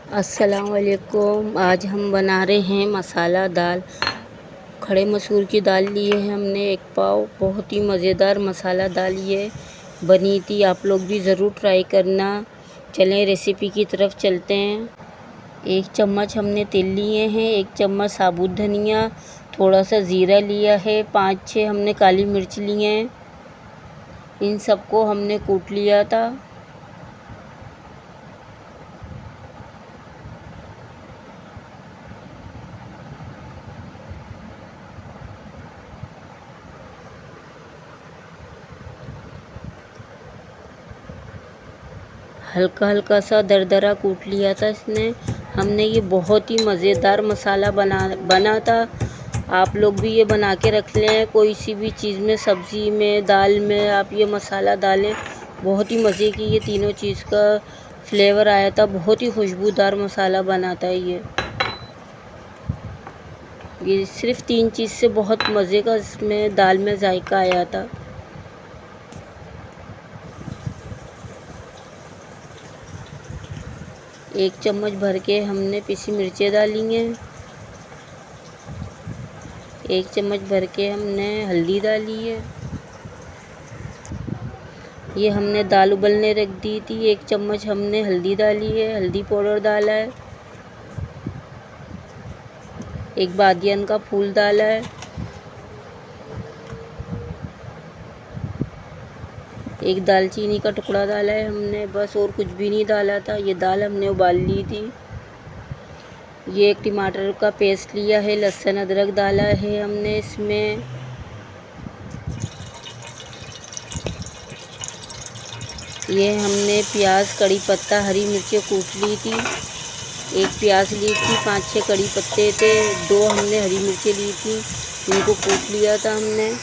अस्सलाम वालेकुम। आज हम बना रहे हैं मसाला दाल। खड़े मसूर की दाल लिए हैं हमने 1 पाव। बहुत ही मज़ेदार मसाला दाल ये बनी थी। आप लोग भी ज़रूर ट्राई करना। चलें रेसिपी की तरफ चलते हैं। 1 चम्मच हमने तेल लिए हैं, 1 चम्मच साबुत धनिया, थोड़ा सा ज़ीरा लिया है, 5-6 हमने काली मिर्च लिए हैं। इन सबको हमने कूट लिया था। हल्का हल्का सा दरदरा कूट लिया था इसने हमने। ये बहुत ही मज़ेदार मसाला बना था। आप लोग भी ये बना के रख लें। कोई सी भी चीज़ में, सब्ज़ी में, दाल में आप ये मसाला डालें। बहुत ही मज़े की ये तीनों चीज़ का फ्लेवर आया था। बहुत ही खुशबूदार मसाला बना था ये सिर्फ 3 चीज़ से बहुत मज़े का इसमें दाल में जायका आया था। एक चम्मच भर के हमने पिसी मिर्चें डाली हैं। 1 चम्मच भर के हमने हल्दी डाली है। ये हमने दाल उबलने रख दी थी। 1 चम्मच हमने हल्दी डाली है, हल्दी पाउडर डाला है। 1 बादियन का फूल डाला है। 1 दालचीनी का टुकड़ा डाला है हमने, बस और कुछ भी नहीं डाला था। ये दाल हमने उबाल ली थी। ये 1 टमाटर का पेस्ट लिया है, लहसुन अदरक डाला है हमने इसमें। ये हमने प्याज, कड़ी पत्ता, हरी मिर्चें कूट ली थी। 1 प्याज ली थी, 5-6 कड़ी पत्ते थे, 2 हमने हरी मिर्चें ली थी, इनको कूट लिया था हमने।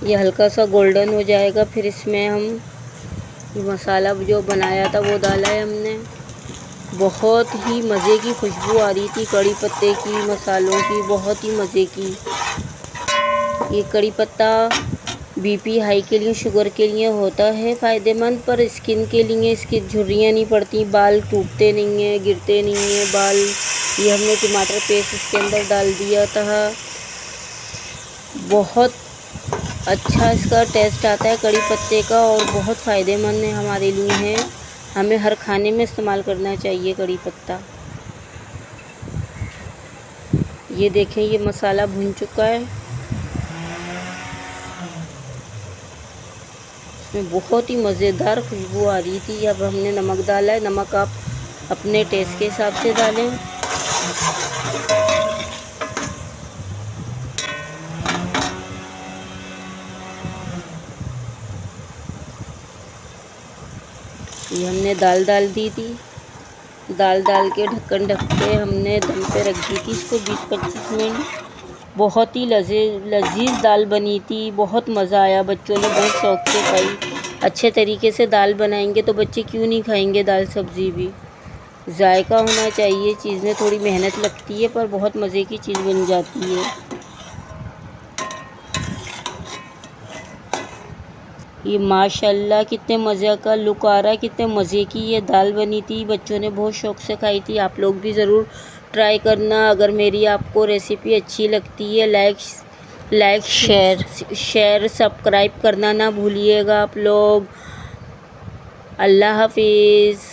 ये हल्का सा गोल्डन हो जाएगा, फिर इसमें हम मसाला जो बनाया था वो डाला है हमने। बहुत ही मज़े की खुशबू आ रही थी कड़ी पत्ते की, मसालों की, बहुत ही मज़े की। ये कड़ी पत्ता बीपी हाई के लिए, शुगर के लिए होता है फ़ायदेमंद, पर स्किन के लिए इसकी झुर्रियाँ नहीं पड़ती, बाल टूटते नहीं हैं, गिरते नहीं हैं बाल। ये हमने टमाटर पेस्ट इसके अंदर डाल दिया था। बहुत अच्छा इसका टेस्ट आता है कड़ी पत्ते का और बहुत फ़ायदेमंद है हमारे लिए है। हमें हर खाने में इस्तेमाल करना चाहिए कड़ी पत्ता। ये देखें, ये मसाला भुन चुका है। इसमें बहुत ही मज़ेदार खुशबू आ रही थी। अब हमने नमक डाला है। नमक आप अपने टेस्ट के हिसाब से डालें। ये हमने दाल डाल दी थी। दाल डाल के ढक्कन ढक के हमने दम पे रख दी थी इसको 20-25 मिनट। बहुत ही लजीज दाल बनी थी। बहुत मज़ा आया, बच्चों ने बहुत शौक़ से खाई। अच्छे तरीके से दाल बनाएंगे तो बच्चे क्यों नहीं खाएंगे दाल सब्ज़ी भी। जायका होना चाहिए, चीज़ में थोड़ी मेहनत लगती है पर बहुत मज़े की चीज़ बन जाती है। ये माशाल्लाह कितने मज़े का लुक आ रहा है, कितने मज़े की ये दाल बनी थी। बच्चों ने बहुत शौक़ से खाई थी। आप लोग भी ज़रूर ट्राई करना। अगर मेरी आपको रेसिपी अच्छी लगती है, लाइक शेयर सब्सक्राइब करना ना भूलिएगा आप लोग। अल्लाह हाफिज़।